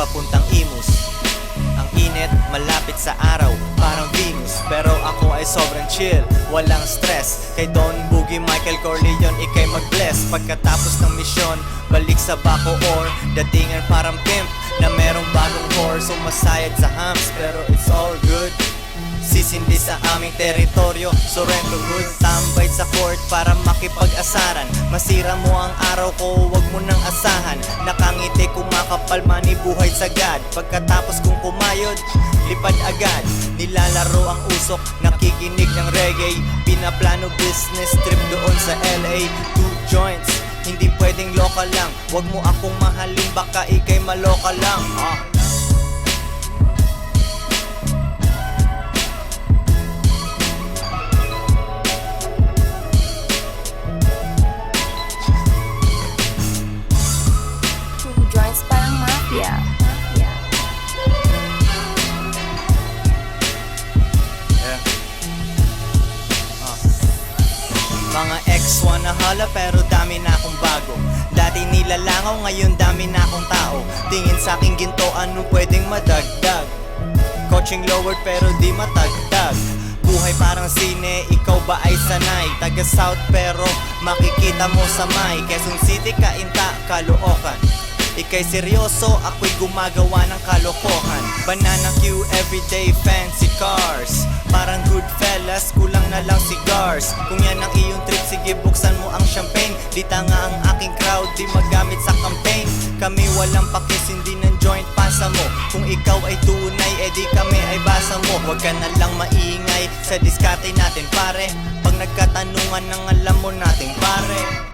papuntang Imus. Ang init, malapit sa araw, parang Venus. Pero ako ay sobrang chill, walang stress. Kay Don Boogie, Michael Corleone, ikay mag-bless. Pagkatapos ng misyon, balik sa Bacoor. Datingan parang pimp na merong bagong whore. Sumasayad sa hams, pero it's all good. Sisindi sa aming teritoryo, surrender good. Tambay sa court para makipag-asaran. Masira mo ang araw ko, wag mo nang asahan. Nakangiti, kumakapal, manibuhay sagad. Pagkatapos kong kumayod, lipad agad. Nilalaro ang usok, nakikinig ng reggae. Pinaplano business trip doon sa LA. 2 joints, hindi pwedeng local lang. Wag mo akong mahalin, baka ikay maloka lang. Joints parang mafia. Mga ex-1 na hala pero dami na akong bago. Dati nilalangaw, ngayon dami na akong tao. Tingin sa'king ginto, ano pwedeng madagdag? Coaching lowered pero di matagdag. Buhay parang sine, ikaw ba ay sanay? Taga South pero makikita mo sa May. Quezon City, Cainta, Caloocan. Ika'y seryoso, ako'y gumagawa ng kalokohan. Banana Q, everyday fancy cars. Parang good fellas, kulang na lang cigars. Kung yan ang iyong trip, sige buksan mo ang champagne. Di tanga ang aking crowd, di magamit sa campaign. Kami walang pakis, hindi ng joint pasa mo. Kung ikaw ay tunay, edi kami ay basa mo. Huwag ka na lang maingay sa diskarte natin pare. Pag nagkatanungan ng alam mo natin pare.